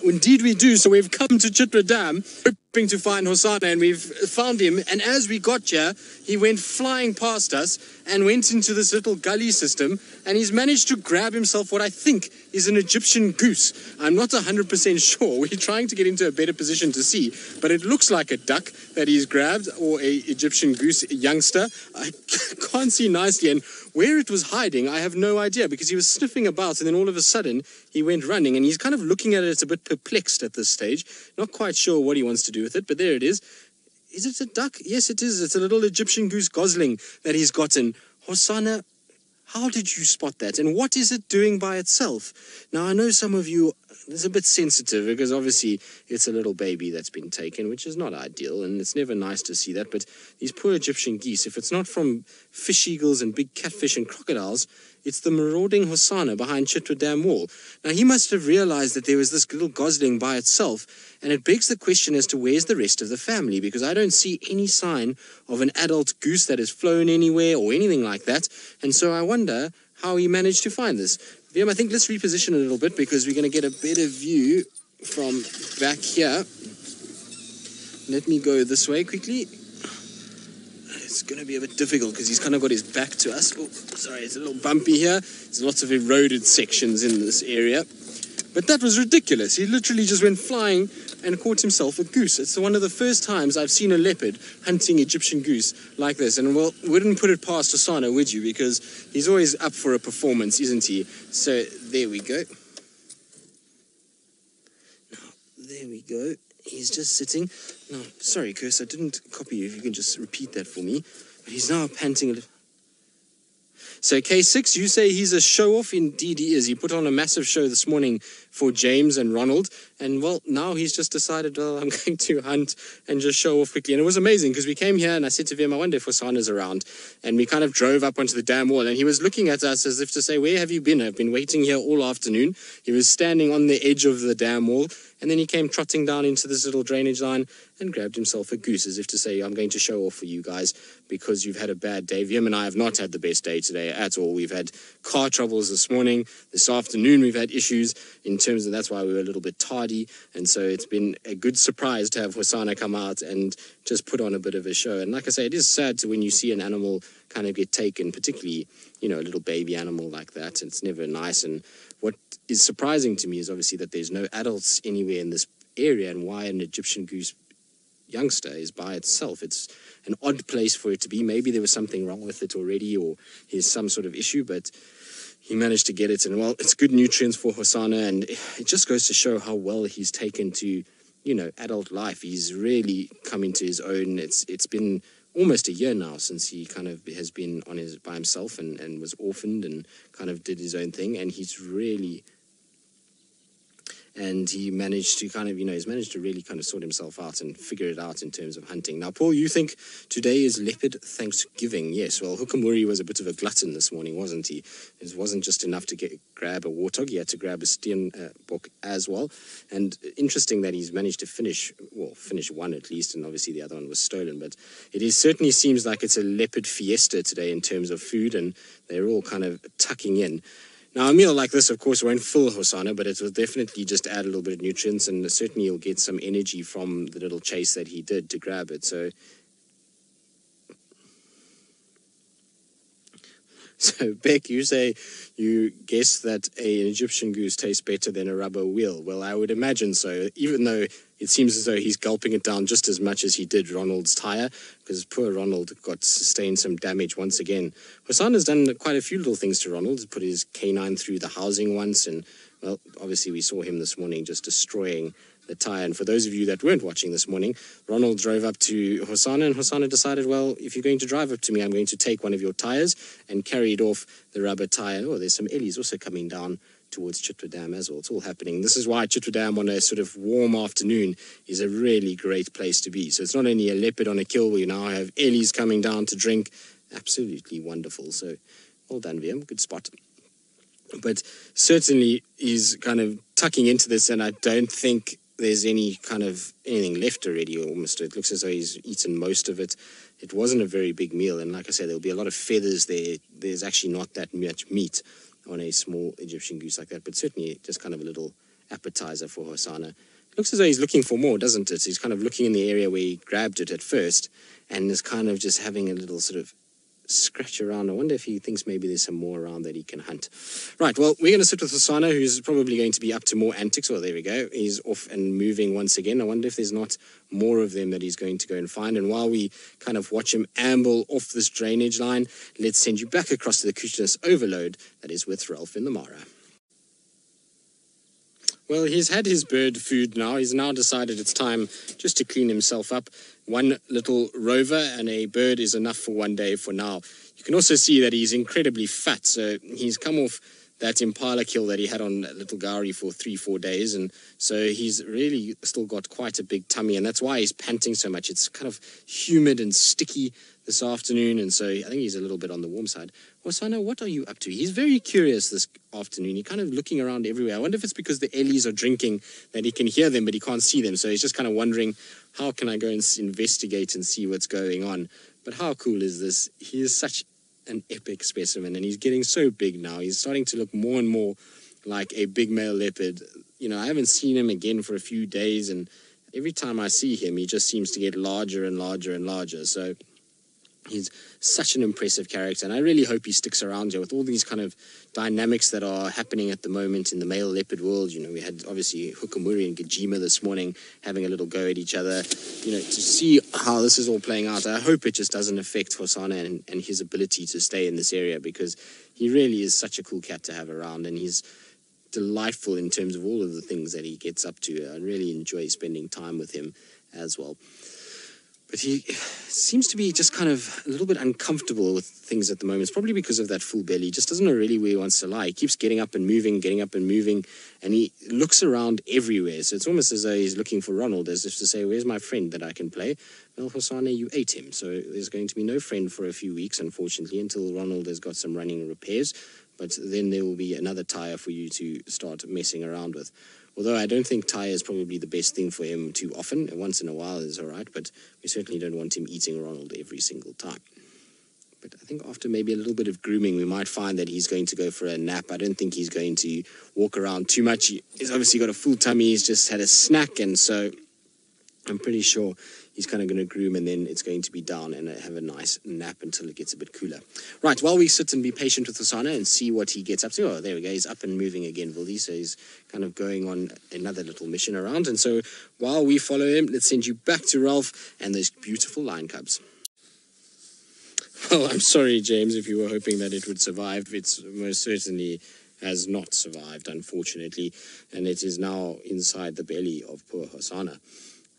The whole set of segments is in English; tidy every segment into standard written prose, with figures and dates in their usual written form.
Indeed we do. So we've come to Chitra Dam, hoping to find Hosana, and we've found him. And as we got here, he went flying past us and went into this little gully system, and he's managed to grab himself what I think is an Egyptian goose. I'm not 100% sure. We're trying to get into a better position to see, but it looks like a duck that he's grabbed, or a Egyptian goose youngster. I can't see nicely, and where it was hiding, I have no idea, because he was sniffing about, and then all of a sudden he went running, and he's kind of looking at it a bit perplexed at this stage, not quite sure what he wants to do with it, but there it is. Is it a duck? Yes, it is. It's a little Egyptian goose gosling that he's gotten. Hosana, how did you spot that? And what is it doing by itself? Now, I know some of you, it's a bit sensitive because obviously it's a little baby that's been taken, which is not ideal, and it's never nice to see that. But these poor Egyptian geese, if it's not from fish eagles and big catfish and crocodiles, it's the marauding Hosana behind Chitra Dam wall. Now, he must have realized that there was this little gosling by itself, and it begs the question as to where's the rest of the family, because I don't see any sign of an adult goose that has flown anywhere or anything like that. And so I wonder how he managed to find this. I think let's reposition a little bit, because we're going to get a better view from back here. Let me go this way quickly. It's going to be a bit difficult because he's kind of got his back to us. Oh, sorry, it's a little bumpy here. There's lots of eroded sections in this area. But that was ridiculous. He literally just went flying and caught himself a goose. It's one of the first times I've seen a leopard hunting Egyptian goose like this. And, well, wouldn't put it past Hosana, would you? Because he's always up for a performance, isn't he? So there we go. Now, there we go. He's just sitting. No, sorry, Curse, I didn't copy you. If you can just repeat that for me. But he's now panting a little. So K6, you say he's a show-off? Indeed he is. He put on a massive show this morning for James and Ronald. And, well, now he's just decided, well, I'm going to hunt and just show off quickly. And it was amazing, because we came here and I said to him, I wonder if Hosana's around. And we kind of drove up onto the dam wall, and he was looking at us as if to say, where have you been? I've been waiting here all afternoon. He was standing on the edge of the dam wall. And then he came trotting down into this little drainage line and grabbed himself a goose, as if to say, I'm going to show off for you guys because you've had a bad day. Wiem and I have not had the best day today at all. We've had car troubles this morning. This afternoon we've had issues in terms of, that's why we were a little bit tardy. And so it's been a good surprise to have Hosana come out and just put on a bit of a show. And like I say, it is sad to when you see an animal kind of get taken, particularly, you know, a little baby animal like that. It's never nice. And what is surprising to me is obviously that there's no adults anywhere in this area, and why an Egyptian goose youngster is by itself. It's an odd place for it to be. Maybe there was something wrong with it already, or there's some sort of issue, but he managed to get it. And, well, it's good nutrients for Hosana, and it just goes to show how well he's taken to, you know, adult life. He's really come into his own. It's been almost a year now since he kind of has been on by himself and was orphaned and kind of did his own thing, and he's really, and he managed to kind of, you know, he's managed to really kind of sort himself out and figure it out in terms of hunting. Now, Paul, you think today is Leopard Thanksgiving? Yes, well, Hukamuri was a bit of a glutton this morning, wasn't he? It wasn't just enough to grab a warthog, he had to grab a steenbok as well. And interesting that he's managed to finish one at least, and obviously the other one was stolen. But it certainly seems like it's a leopard fiesta today in terms of food, and they're all kind of tucking in. Now, a meal like this, of course, won't fill Hosana, but it will definitely just add a little bit of nutrients, and certainly he'll get some energy from the little chase that he did to grab it. So Beck, you say you guess that an Egyptian goose tastes better than a rubber wheel. Well, I would imagine so, even though it seems as though he's gulping it down just as much as he did Ronald's tire, because poor Ronald sustained some damage once again. Hosana's done quite a few little things to Ronald. He put his canine through the housing once, and, well, obviously we saw him this morning just destroying the tire. And for those of you that weren't watching this morning, Ronald drove up to Hosana, and Hosana decided, well, if you're going to drive up to me, I'm going to take one of your tires, and carried off the rubber tire. Oh, there's some ellies also coming down towards Chitra Dam as well. It's all happening. This is why Chitra Dam on a sort of warm afternoon is a really great place to be. So it's not only a leopard on a kill, we now have ellies coming down to drink. Absolutely wonderful. So well done, Wiem. Good spot. But certainly he's kind of tucking into this, and I don't think there's anything left already. Almost, it looks as though he's eaten most of it. It wasn't a very big meal, and like I said, there'll be a lot of feathers there. There's actually not that much meat on a small Egyptian goose like that, but certainly just kind of a little appetizer for Hosana. Looks as though he's looking for more, doesn't it? He's kind of looking in the area where he grabbed it at first and is kind of just having a little sort of scratch around. I wonder if he thinks maybe there's some more around that he can hunt. Right, well, we're going to sit with Hosana, who's probably going to be up to more antics. Oh, there we go. He's off and moving once again. I wonder if there's not more of them that he's going to go and find. And while we kind of watch him amble off this drainage line, let's send you back across to the cuteness overload that is with Ralph in the Mara. Well, he's had his bird food now. He's now decided it's time just to clean himself up. One little rover and a bird is enough for one day for now. You can also see that he's incredibly fat. So he's come off that impala kill that he had on Little Gowrie for 3-4 days. And so he's really still got quite a big tummy. And that's why he's panting so much. It's kind of humid and sticky this afternoon. And so I think he's a little bit on the warm side. Hosana, what are you up to? He's very curious this afternoon. He's kind of looking around everywhere. I wonder if it's because the Ellies are drinking that he can hear them, but he can't see them. So he's just kind of wondering, how can I go and investigate and see what's going on? But how cool is this? He is such an epic specimen, and he's getting so big now. He's starting to look more and more like a big male leopard. You know, I haven't seen him again for a few days, and every time I see him, he just seems to get larger and larger and larger. So he's such an impressive character, and I really hope he sticks around here with all these kind of dynamics that are happening at the moment in the male leopard world. You know, we had obviously Hukamuri and Djuma this morning having a little go at each other. You know, to see how this is all playing out, I hope it just doesn't affect Hosana and his ability to stay in this area, because he really is such a cool cat to have around, and he's delightful in terms of all of the things that he gets up to. I really enjoy spending time with him as well. But he seems to be just kind of a little bit uncomfortable with things at the moment. It's probably because of that full belly. He just doesn't know really where he wants to lie. He keeps getting up and moving, and he looks around everywhere. So it's almost as though he's looking for Ronald, as if to say, where's my friend that I can play? Well, Hosana, you ate him. So there's going to be no friend for a few weeks, unfortunately, until Ronald has got some running repairs. But then there will be another tire for you to start messing around with. Although I don't think tire is probably the best thing for him too often. Once in a while is all right, but we certainly don't want him eating Ronald every single time. But I think after maybe a little bit of grooming, we might find that he's going to go for a nap. I don't think he's going to walk around too much. He's obviously got a full tummy. He's just had a snack, and so I'm pretty sure he's kind of going to groom, and then it's going to be down and have a nice nap until it gets a bit cooler. Right, while we sit and be patient with Hosana and see what he gets up to. Oh, there we go. He's up and moving again, Wildy. So he's kind of going on another little mission around. And so while we follow him, let's send you back to Ralph and those beautiful lion cubs. Well, I'm sorry, James, if you were hoping that it would survive. It's most certainly has not survived, unfortunately. And it is now inside the belly of poor Hosana.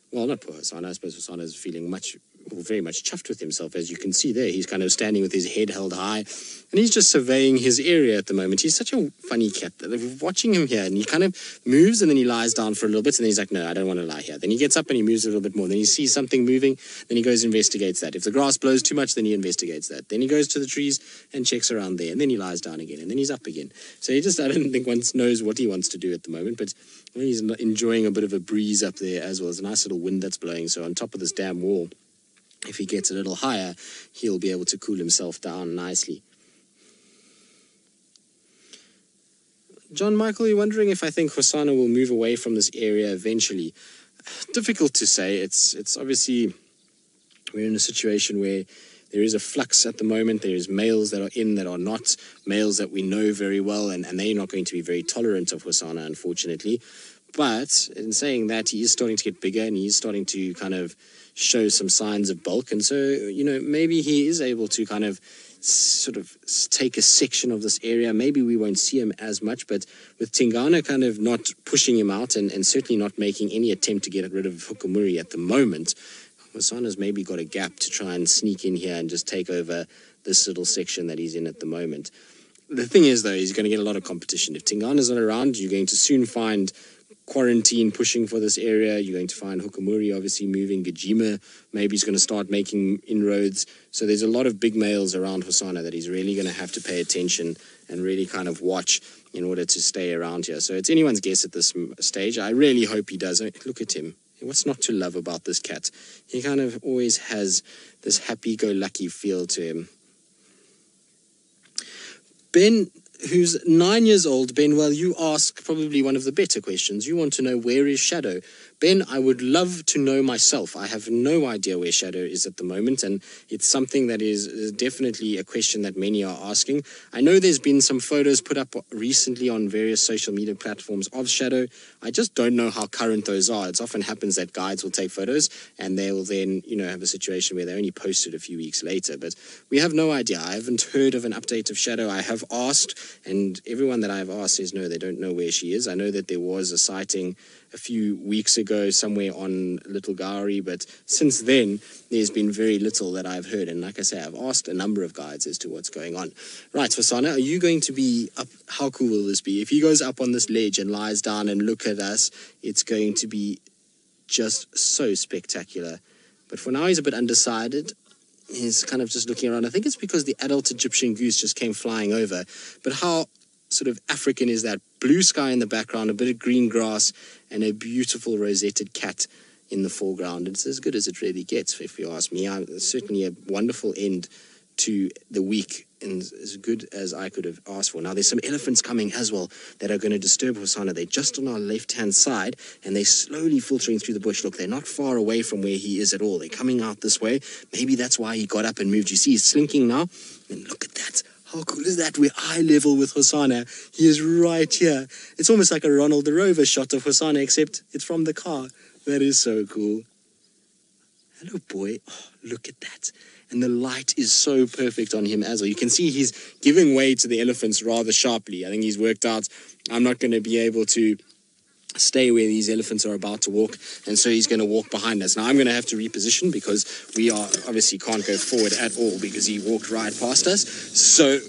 Well, not poor Hosana. I suppose Hosana is feeling very much chuffed with himself. As you can see there, he's kind of standing with his head held high, and he's just surveying his area at the moment. He's such a funny cat. Watching him here, and he kind of moves, and then he lies down for a little bit, and then he's like, no, I don't want to lie here. Then he gets up and he moves a little bit more. Then he sees something moving, then he goes and investigates that. If the grass blows too much, then he investigates that. Then he goes to the trees and checks around there, and then he lies down again, and then he's up again. So he just, I don't think once knows what he wants to do at the moment, but he's enjoying a bit of a breeze up there as well. There's a nice little wind that's blowing, so on top of this damn wall, if he gets a little higher, he'll be able to cool himself down nicely. John Michael, you're wondering if I think Hosana will move away from this area eventually. Difficult to say. It's obviously, we're in a situation where there is a flux at the moment. There is males that are in that are not, males that we know very well, and they're not going to be very tolerant of Hosana, unfortunately. But in saying that, he is starting to get bigger, and he is starting to kind of show some signs of bulk. And so, you know, maybe he is able to kind of sort of take a section of this area. Maybe we won't see him as much, but with Tingana kind of not pushing him out and certainly not making any attempt to get rid of Hukamuri at the moment, Hosana's maybe got a gap to try and sneak in here and just take over this little section that he's in at the moment. The thing is, though, he's going to get a lot of competition. If Tingana's not around, you're going to soon find Quarantine pushing for this area. You're going to find Hukamuri obviously moving. Djuma maybe he's going to start making inroads. So there's a lot of big males around Hosana that he's really going to have to pay attention and really kind of watch in order to stay around here. So it's anyone's guess at this stage. I really hope he does. Look at him. What's not to love about this cat? He kind of always has this happy-go-lucky feel to him. Ben who's 9 years old. Ben, well, you ask probably one of the better questions. You want to know, where is Shadow? Ben, I would love to know myself. I have no idea where Shadow is at the moment, and it's something that is definitely a question that many are asking. I know there's been some photos put up recently on various social media platforms of Shadow. I just don't know how current those are. It often happens that guides will take photos and they will then, have a situation where they only posted a few weeks later. But we have no idea. I haven't heard of an update of Shadow. I have asked, and everyone that I've asked says no, they don't know where she is. I know that there was a sighting a few weeks ago somewhere on Little Gowrie, but since then there's been very little that I've heard. And like I say, I've asked a number of guides as to what's going on. Right, Hosana, are you going to be up? How cool will this be? If he goes up on this ledge and lies down and look at us, it's going to be just so spectacular. But for now, he's a bit undecided. He's kind of just looking around. I think it's because the adult Egyptian goose just came flying over. But how sort of African is that? Blue sky in the background, a bit of green grass, and a beautiful rosetted cat in the foreground. It's as good as it really gets, if you ask me. It's certainly a wonderful end to the week, and as good as I could have asked for. Now, there's some elephants coming as well that are going to disturb Hosana. They're just on our left-hand side, and they're slowly filtering through the bush. Look, they're not far away from where he is at all. They're coming out this way. Maybe that's why he got up and moved. You see, he's slinking now. And look at that. How cool is that? We're eye level with Hosana. He is right here. It's almost like a Ronald the Rover shot of Hosana, except it's from the car. That is so cool. Hello, boy. Oh, look at that. And the light is so perfect on him as well. You can see he's giving way to the elephants rather sharply. I think he's worked out, I'm not going to be able to stay where these elephants are about to walk, and so he's going to walk behind us. Now, I'm going to have to reposition because we are obviously can't go forward at all because he walked right past us. So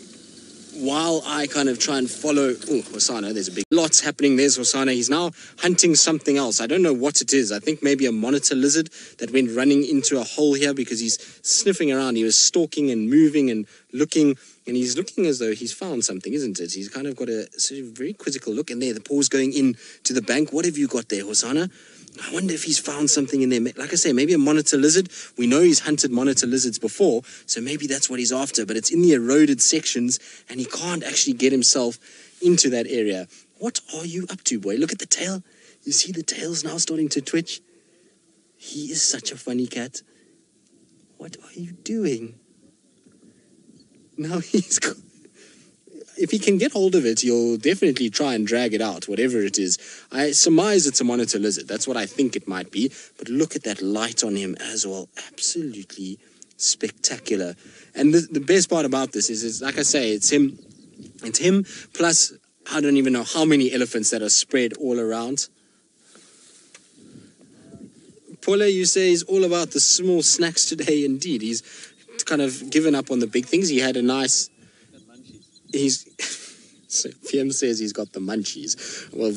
while I kind of try and follow, Hosana, there's a big lots happening. There's Hosana. He's now hunting something else. I don't know what it is. I think maybe a monitor lizard that went running into a hole here because he's sniffing around. He was stalking and moving and looking, and he's looking as though he's found something, isn't it? He's kind of got a sort of very quizzical look, and there, the paw's going in to the bank. What have you got there, Hosana? I wonder if he's found something in there. Like I say, maybe a monitor lizard. We know he's hunted monitor lizards before, so maybe that's what he's after. But it's in the eroded sections, and he can't actually get himself into that area. What are you up to, boy? Look at the tail. You see the tail's now starting to twitch? He is such a funny cat. What are you doing? Now he's got... If he can get hold of it, he'll definitely try and drag it out, whatever it is. I surmise it's a monitor lizard. That's what I think it might be. But look at that light on him as well. Absolutely spectacular. And the best part about this is, like I say, it's him. It's him plus, I don't even know how many elephants that are spread all around. Paula, you say he's all about the small snacks today. Indeed, he's kind of given up on the big things. He had a nice... So Fiam says he's got the munchies. Well,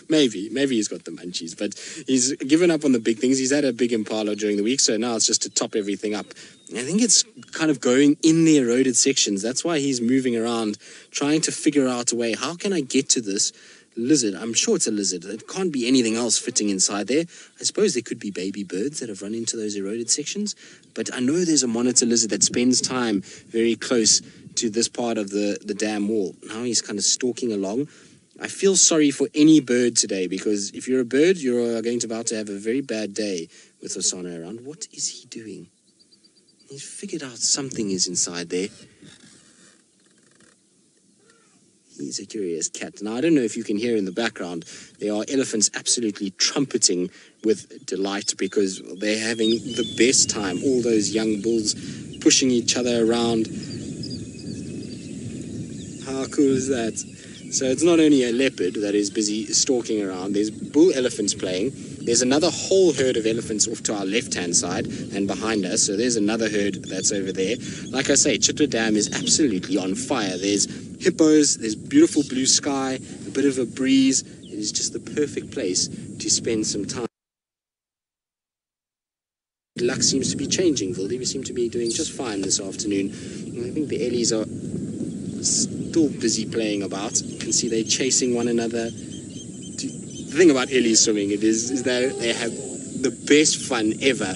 maybe he's got the munchies, but he's given up on the big things. He's had a big impala during the week, so now it's just to top everything up. I think it's kind of going in the eroded sections. That's why he's moving around, trying to figure out a way. How can I get to this lizard? I'm sure it's a lizard. It can't be anything else fitting inside there. I suppose there could be baby birds that have run into those eroded sections, but I know there's a monitor lizard that spends time very close to this part of the dam wall. Now he's kind of stalking along. I feel sorry for any bird today, because if you're a bird, you're going to about to have a very bad day with Hosana around. What is he doing? He's figured out something is inside there. He's a curious cat. Now, I don't know if you can hear in the background, there are elephants absolutely trumpeting with delight because they're having the best time. All those young bulls pushing each other around. How cool is that? So it's not only a leopard that is busy stalking around. There's bull elephants playing. There's another whole herd of elephants off to our left-hand side and behind us. So there's another herd that's over there. Like I say, Chitra Dam is absolutely on fire. There's hippos, there's beautiful blue sky, a bit of a breeze. It is just the perfect place to spend some time. Luck seems to be changing, Vildi. We seem to be doing just fine this afternoon. And I think the Ellies are still busy playing about. You can see they're chasing one another. The thing about Ellie swimming is that they have the best fun ever.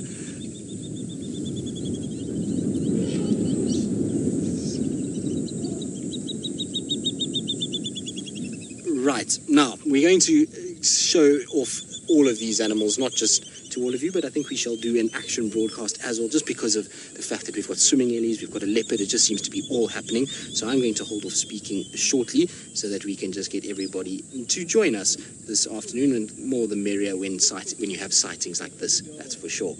Now, we're going to show off all of these animals, not just to all of you, but I think we shall do an action broadcast as well, just because of the fact that we've got swimming ellies, we've got a leopard. It just seems to be all happening. So I'm going to hold off speaking shortly so that we can just get everybody to join us this afternoon, and more the merrier when you have sightings like this, that's for sure.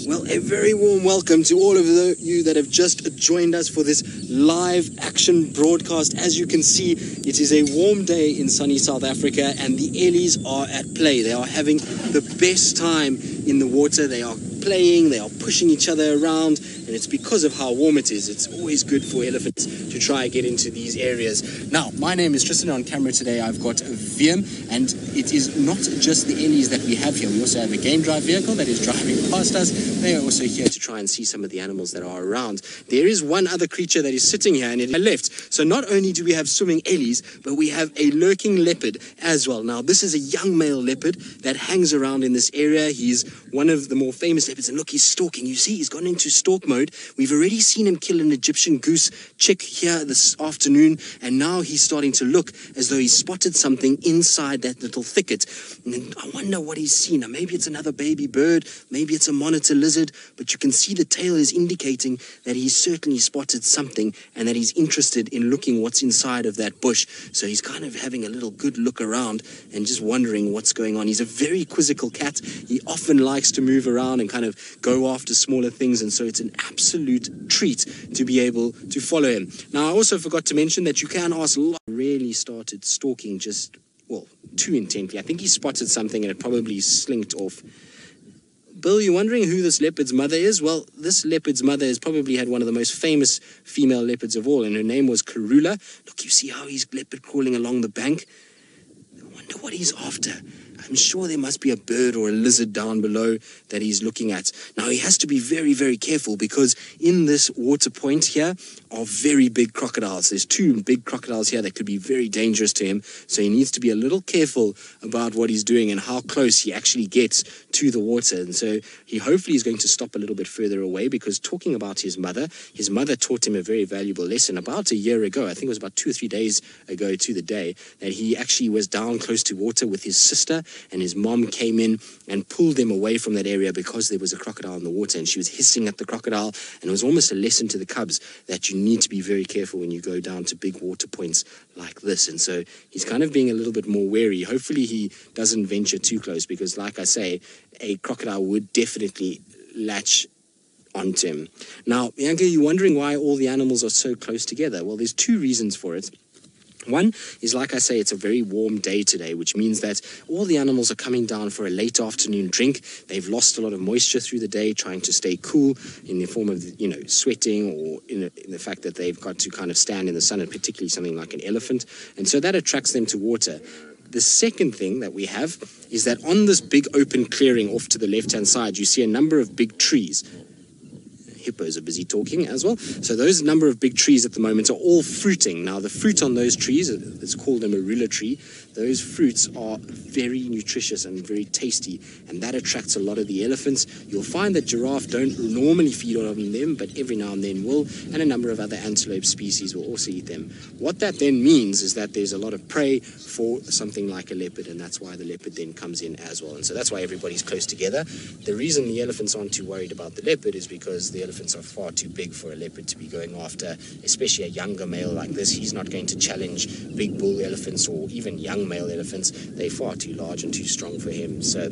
Well, a very warm welcome to all of you that have just joined us for this live action broadcast. As you can see, it is a warm day in sunny South Africa, and the ellies are at play. They are having the best time in the water. They are playing, they are pushing each other around, and it's because of how warm it is. It's always good for elephants to try and get into these areas. Now, my name is Tristan. On camera today I've got Wiem, and it is not just the ellies that we have here. We also have a game drive vehicle that is driving past us. They are also here to try and see some of the animals that are around. There is one other creature that is sitting here, and it left. So not only do we have swimming ellies, but we have a lurking leopard as well. Now, this is a young male leopard that hangs around in this area. He's one of the more famous leopards, and look, he's stalking. You see, he's gone into stalk mode. We've already seen him kill an Egyptian goose chick here this afternoon, and now he's starting to look as though he's spotted something inside that little thicket. And I wonder what he's seen. Now, maybe it's another baby bird, maybe it's a monitor lizard, but you can see the tail is indicating that he's certainly spotted something and that he's interested in looking what's inside of that bush. So he's kind of having a little good look around and just wondering what's going on. He's a very quizzical cat. He often likes to move around and kind of go after smaller things, and so it's an absolute treat to be able to follow him. Now, I also forgot to mention that you can ask. Really started stalking just, well, too intently. I think he spotted something and it probably slinked off. Bill, you're wondering who this leopard's mother is? Well, this leopard's mother has probably had one of the most famous female leopards of all, and her name was Karula. Look, you see how he's leopard crawling along the bank? I wonder what he's after. I'm sure there must be a bird or a lizard down below that he's looking at. Now, he has to be very, very careful, because in this water point here are very big crocodiles. There's two big crocodiles here that could be very dangerous to him. So he needs to be a little careful about what he's doing and how close he actually gets to the water. And so he hopefully is going to stop a little bit further away, because talking about his mother taught him a very valuable lesson about a year ago. I think it was about 2 or 3 days ago to the day, that he actually was down close to water with his sister, and his mom came in and pulled them away from that area because there was a crocodile in the water, and she was hissing at the crocodile. And it was almost a lesson to the cubs that you need to be very careful when you go down to big water points like this. And so he's kind of being a little bit more wary. Hopefully he doesn't venture too close, because like I say, a crocodile would definitely latch onto him. Now, Bianca, you're wondering why all the animals are so close together. Well, there's two reasons for it. One is, like I say, it's a very warm day today, which means that all the animals are coming down for a late afternoon drink. They've lost a lot of moisture through the day, trying to stay cool in the form of, sweating, or in the fact that they've got to kind of stand in the sun, and particularly something like an elephant. And so that attracts them to water. The second thing that we have is that on this big open clearing off to the left-hand side, you see a number of big trees. Hippos are busy talking as well. So those number of big trees at the moment are all fruiting. Now, the fruit on those trees, it's called a marula tree. Those fruits are very nutritious and very tasty, and that attracts a lot of the elephants. You'll find that giraffe don't normally feed on them, but every now and then will, and a number of other antelope species will also eat them. What that then means is that there's a lot of prey for something like a leopard, and that's why the leopard then comes in as well. And so that's why everybody's close together. The reason the elephants aren't too worried about the leopard is because the elephants are far too big for a leopard to be going after, especially a younger male like this. He's not going to challenge big bull elephants or even young male elephants. They're far too large and too strong for him. So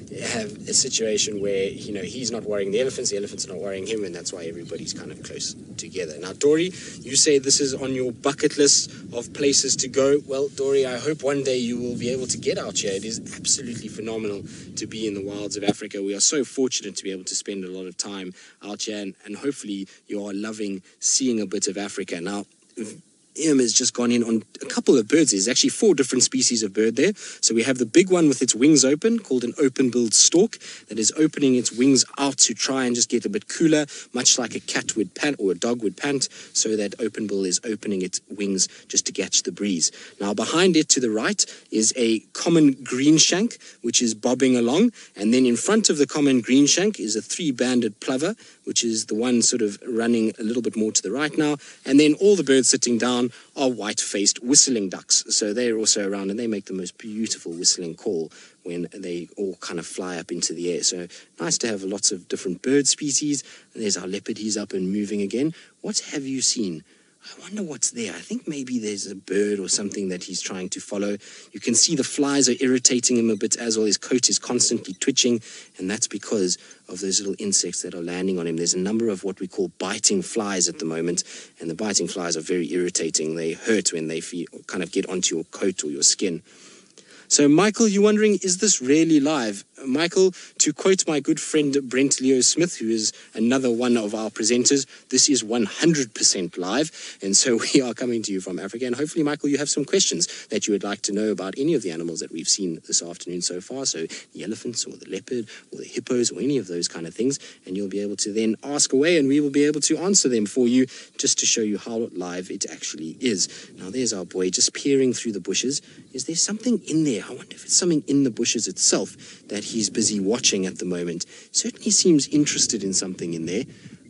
you have a situation where, he's not worrying the elephants are not worrying him, and that's why everybody's kind of close together. Now, Dory, you say this is on your bucket list of places to go. Well, Dory, I hope one day you will be able to get out here. It is absolutely phenomenal to be in the wilds of Africa. We are so fortunate to be able to spend a lot of time out here, and hopefully you are loving seeing a bit of Africa. Now, Em has just gone in on a couple of birds. There's actually 4 different species of bird there. So we have the big one with its wings open, called an open-billed stork, that is opening its wings out to try and just get a bit cooler, much like a cat would pant or a dog would pant. So that open bill is opening its wings just to catch the breeze. Now behind it to the right is a common green shank, which is bobbing along. And then in front of the common green shank is a 3-banded plover, which is the one sort of running a little bit more to the right now. And then all the birds sitting down are white-faced whistling ducks. So they're also around, and they make the most beautiful whistling call when they all kind of fly up into the air. So nice to have lots of different bird species. And there's our leopard. He's up and moving again. What have you seen? I wonder what's there. I think maybe there's a bird or something that he's trying to follow. You can see the flies are irritating him a bit as well. His coat is constantly twitching, and that's because of those little insects that are landing on him. There's a number of what we call biting flies at the moment, and the biting flies are very irritating. They hurt when they kind of get onto your coat or your skin. So, Michael, you're wondering, is this really live? Michael, to quote my good friend Brent Leo Smith, who is another one of our presenters, this is 100% live. And so we are coming to you from Africa. And hopefully, Michael, you have some questions that you would like to know about any of the animals that we've seen this afternoon so far. So the elephants or the leopard or the hippos or any of those kind of things. And you'll be able to then ask away and we will be able to answer them for you just to show you how live it actually is. Now, there's our boy just peering through the bushes. Is there something in there? I wonder if it's something in the bushes itself that he's busy watching at the moment. Certainly seems interested in something in there.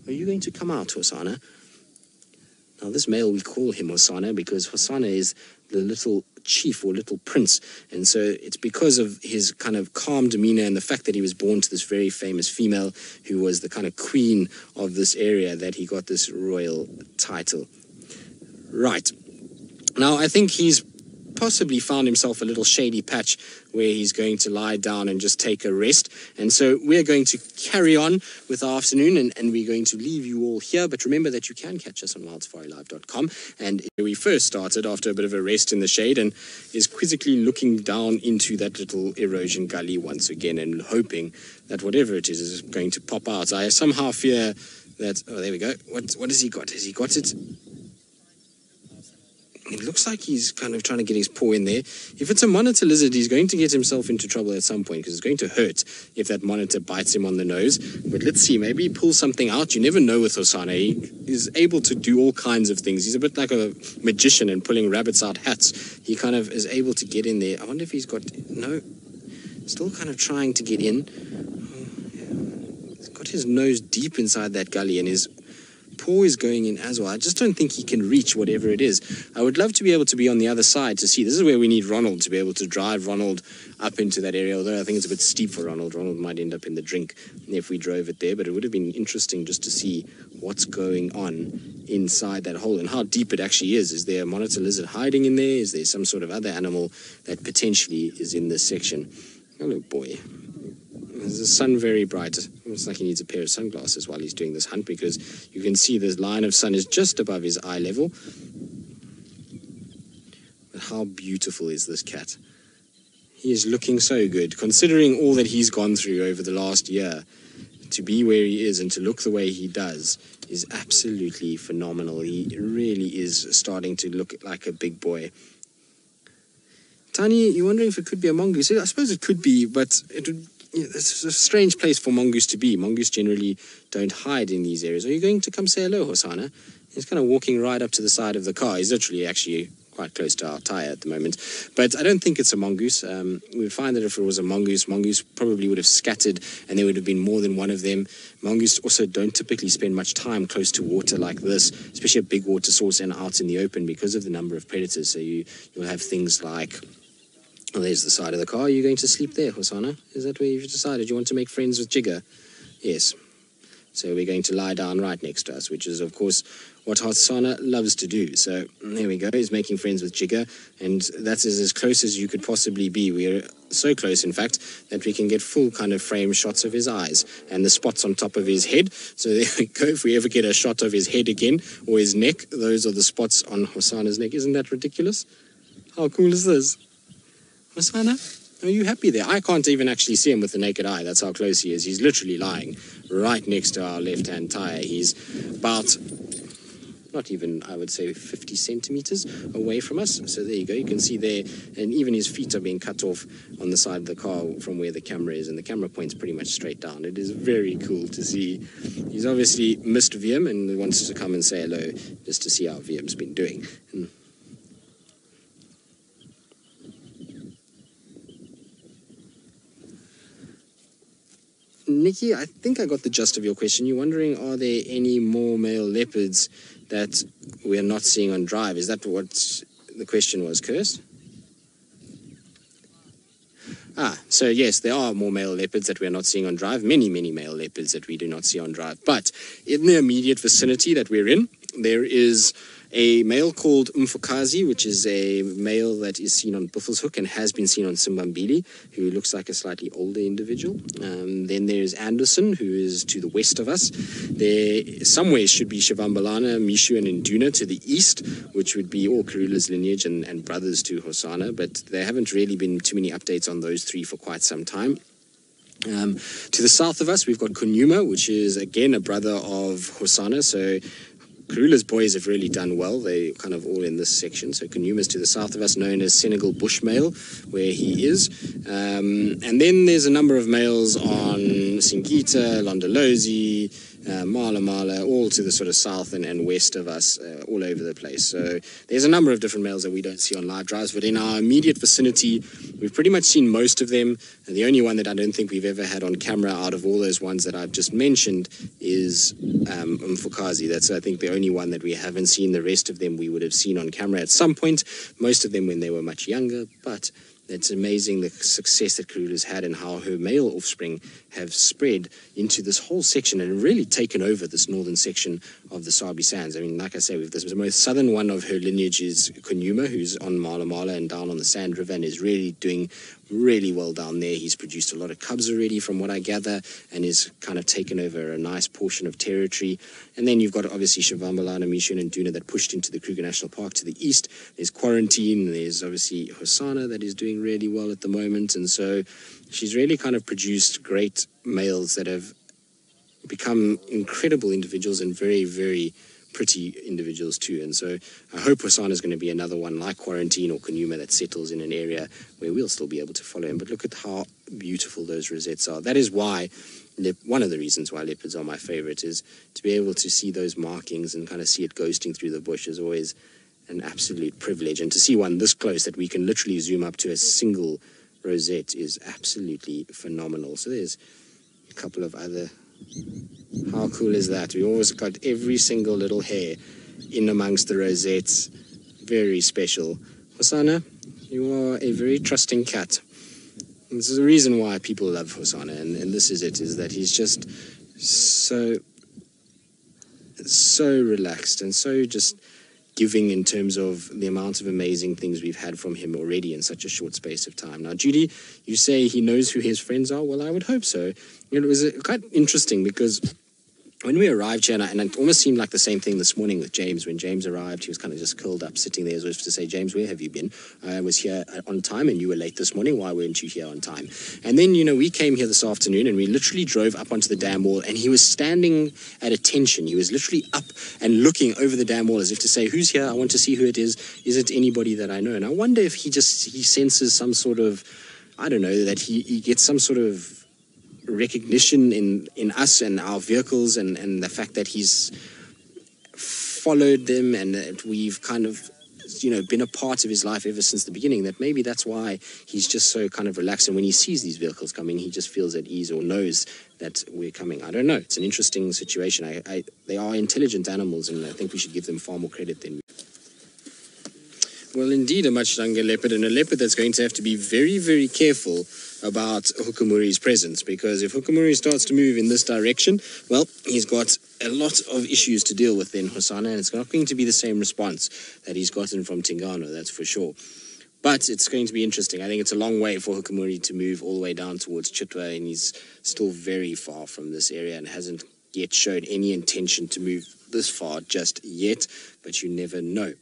Are you going to come out, Hosana? Now, this male, we call him Hosana because Hosana is the little chief or little prince. And so it's because of his kind of calm demeanor and the fact that he was born to this very famous female who was the kind of queen of this area that he got this royal title. Right. Now, I think he's possibly found himself a little shady patch where he's going to lie down and just take a rest. And so we're going to carry on with our afternoon and we're going to leave you all here. But remember that you can catch us on wildsafariLive.com. And we first started after a bit of a rest in the shade and is quizzically looking down into that little erosion gully once again and hoping that whatever it is going to pop out. I somehow fear that, oh, there we go. What has he got? Has he got it? It looks like he's kind of trying to get his paw in there. If it's a monitor lizard, he's going to get himself into trouble at some point because it's going to hurt if that monitor bites him on the nose. But let's see, maybe he pulls something out. You never know with Hosana. He is able to do all kinds of things. He's a bit like a magician and pulling rabbits out hats. He kind of is able to get in there. I wonder if he's got... No, still kind of trying to get in. Oh, yeah. He's got his nose deep inside that gully and his paw is going in as well. I just don't think he can reach whatever it is. I would love to be able to be on the other side to see. This is where we need Ronald to be able to drive Ronald up into that area, although I think it's a bit steep for Ronald. Ronald might end up in the drink if we drove it there, but it would have been interesting just to see what's going on inside that hole and how deep it actually is. Is there a monitor lizard hiding in there? Is there some sort of other animal that potentially is in this section? Hello, boy. Is the sun very bright? It's like he needs a pair of sunglasses while he's doing this hunt because you can see the line of sun is just above his eye level. But how beautiful is this cat? He is looking so good, considering all that he's gone through over the last year. To be where he is and to look the way he does is absolutely phenomenal. He really is starting to look like a big boy. Tani, you're wondering if it could be a mongoose? I suppose it could be, but it's a strange place for mongoose to be. Mongoose generally don't hide in these areas. Are you going to come say hello, Hosana? He's kind of walking right up to the side of the car. He's literally actually quite close to our tyre at the moment. But I don't think it's a mongoose. We would find that if it was a mongoose, mongoose probably would have scattered and there would have been more than one of them. Mongoose also don't typically spend much time close to water like this, especially a big water source and out in the open because of the number of predators. So you'll have things like... Oh, there's the side of the car. Are you going to sleep there, Hosana? Is that where you've decided you want to make friends with Jigger? Yes. So we're going to lie down right next to us, which is, of course, what Hosana loves to do. So there we go. He's making friends with Jigger, and that's as close as you could possibly be. We're so close, in fact, that we can get full kind of frame shots of his eyes and the spots on top of his head. So there we go. If we ever get a shot of his head again or his neck, those are the spots on Hosana's neck. Isn't that ridiculous? How cool is this? Hosana, are you happy there? I can't even actually see him with the naked eye. That's how close he is. He's literally lying right next to our left-hand tire. He's about, not even, I would say, 50 centimeters away from us. So there you go, you can see there, and even his feet are being cut off on the side of the car from where the camera is, and the camera points pretty much straight down. It is very cool to see. He's obviously missed VM and wants to come and say hello just to see how VM's been doing. Nikki, I think I got the gist of your question. You're wondering, are there any more male leopards that we're not seeing on drive? Is that what the question was, Kirst? So yes, there are more male leopards that we're not seeing on drive. Many, many male leopards that we do not see on drive. But in the immediate vicinity that we're in, there is a male called Mfukazi, which is a male that is seen on Buffelshoek and has been seen on Simbambili, who looks like a slightly older individual. Then there's Anderson, who is to the west of us. There somewhere should be Shivambalana, Mishu, and Induna to the east, which would be all Karula's lineage and brothers to Hosana, but there haven't really been too many updates on those three for quite some time. To the south of us, we've got Kunyuma, which is again a brother of Hosana, so Karula's boys have really done well. They're kind of all in this section. So Kunyuma's to the south of us, known as Senegal Bushmale, where he is. And then there's a number of males on Singita, Londolozi, Mala, all to the sort of south and west of us, all over the place. So there's a number of different males that we don't see on live drives, but in our immediate vicinity, we've pretty much seen most of them. And the only one that I don't think we've ever had on camera out of all those ones that I've just mentioned is Mfukazi. That's, I think, the only one that we haven't seen. The rest of them we would have seen on camera at some point, most of them when they were much younger, but it's amazing the success that Karula's had and how her male offspring have spread into this whole section and really taken over this northern section of the Sabi Sands. I mean, like I say, we've the most southern one of her lineage is Kunyuma, who's on Mala and down on the Sand River and is really doing really well down there. He's produced a lot of cubs already, from what I gather, and is kind of taken over a nice portion of territory. And then you've got obviously Shivambalana, Mishu, and Duna that pushed into the Kruger National Park to the east. There's Quarantine, there's obviously Hosana that is doing really well at the moment, and so she's really kind of produced great males that have become incredible individuals and very, very pretty individuals too. And so I hope Hosana is going to be another one like Quarantine or Kunyuma that settles in an area where we'll still be able to follow him. But look at how beautiful those rosettes are. That is why, one of the reasons why leopards are my favorite, is to be able to see those markings and kind of see it ghosting through the bush is always an absolute privilege. And to see one this close that we can literally zoom up to a single rosette is absolutely phenomenal. So there's a couple of other. How cool is that? We always got every single little hair in amongst the rosettes. Very special. Hosana, you are a very trusting cat. This is the reason why people love Hosana, and this is it, is that he's just so relaxed and so just giving in terms of the amount of amazing things we've had from him already in such a short space of time. Now, Judy, you say he knows who his friends are. Well, I would hope so. It was quite interesting because when we arrived here, and it almost seemed like the same thing this morning with James. When James arrived, he was kind of just curled up, sitting there as if to say, James, where have you been? I was here on time and you were late this morning. Why weren't you here on time? And then, we came here this afternoon and we literally drove up onto the dam wall and he was standing at attention. He was literally up and looking over the dam wall as if to say, who's here? I want to see who it is. Is it anybody that I know? And I wonder if he senses some sort of, I don't know, that he gets some sort of recognition in us and our vehicles and the fact that he's followed them and that we've kind of been a part of his life ever since the beginning, that maybe that's why he's just so kind of relaxed, and when he sees these vehicles coming he just feels at ease or knows that we're coming. I don't know, it's an interesting situation. They are intelligent animals and I think we should give them far more credit than well, indeed, a much younger leopard, and a leopard that's going to have to be very, very careful about Hukumuri's presence, because if Hukumuri starts to move in this direction, well, he's got a lot of issues to deal with in Hosana, and it's not going to be the same response that he's gotten from Tingano, that's for sure. But it's going to be interesting. I think it's a long way for Hukumuri to move all the way down towards Chitwa, and he's still very far from this area and hasn't yet showed any intention to move this far just yet, but you never know.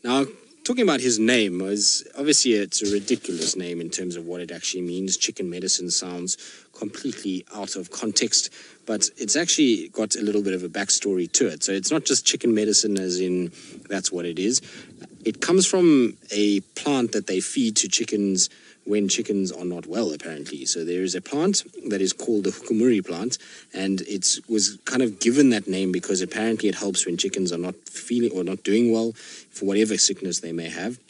Now, talking about his name, was obviously it's a ridiculous name in terms of what it actually means. Chicken medicine sounds completely out of context, but it's actually got a little bit of a backstory to it. So it's not just chicken medicine as in that's what it is. It comes from a plant that they feed to chickens when chickens are not well, apparently. So there is a plant that is called the hukumuri plant, and it was kind of given that name because apparently it helps when chickens are not feeling or not doing well for whatever sickness they may have.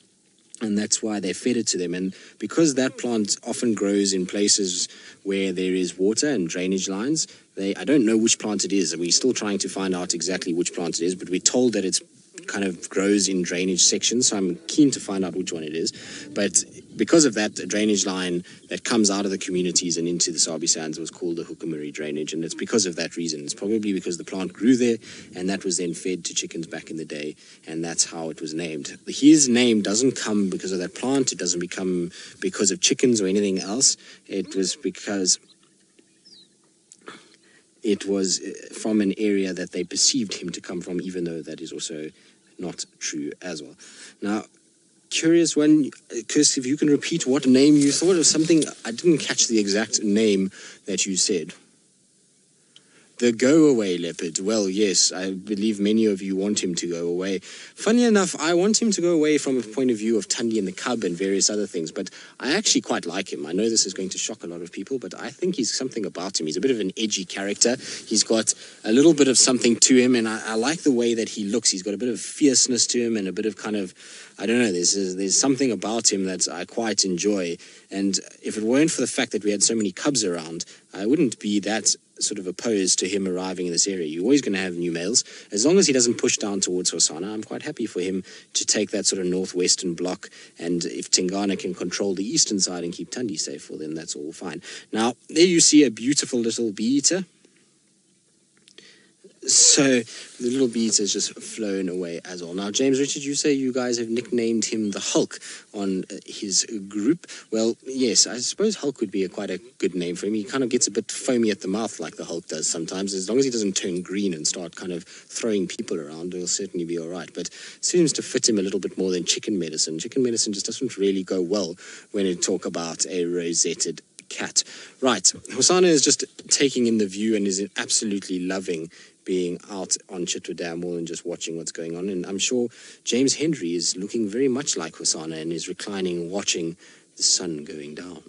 And that's why they fed it to them. And because that plant often grows in places where there is water and drainage lines, I don't know which plant it is, and we're still trying to find out exactly which plant it is, but we're told that it's kind of grows in drainage sections, so I'm keen to find out which one it is. But because of that, the drainage line that comes out of the communities and into the Sabi Sands was called the Hukumuri drainage, and it's because of that reason. It's probably because the plant grew there, and that was then fed to chickens back in the day, and that's how it was named. His name doesn't come because of that plant, it doesn't become because of chickens or anything else. It was because it was from an area that they perceived him to come from, even though that is also not true as well. Now, curious one, Chris, if you can repeat what name you thought of something. I didn't catch the exact name that you said. The go-away leopard. Well, yes, I believe many of you want him to go away. Funny enough, I want him to go away from a point of view of Thandi and the cub and various other things, but I actually quite like him. I know this is going to shock a lot of people, but I think he's something about him. He's a bit of an edgy character. He's got a little bit of something to him, and I like the way that he looks. He's got a bit of fierceness to him and a bit of kind of, I don't know, there's something about him that I quite enjoy. And if it weren't for the fact that we had so many cubs around, I wouldn't be that sort of opposed to him arriving in this area. You're always going to have new males. As long as he doesn't push down towards Hosana, I'm quite happy for him to take that sort of northwestern block. And if Tingana can control the eastern side and keep Thandi safe, well, then that's all fine. Now, there you see a beautiful little bee-eater. So the little beast has just flown away as well. Now, James Richard, you say you guys have nicknamed him the Hulk on his group. Well, yes, I suppose Hulk would be quite a good name for him. He kind of gets a bit foamy at the mouth like the Hulk does sometimes. As long as he doesn't turn green and start kind of throwing people around, he'll certainly be all right. But it seems to fit him a little bit more than chicken medicine. Chicken medicine just doesn't really go well when you talk about a rosetted cat. Right, Hosana is just taking in the view and is absolutely loving being out on Chitra Dam Wall and just watching what's going on. And I'm sure James Henry is looking very much like Hosana and is reclining watching the sun going down.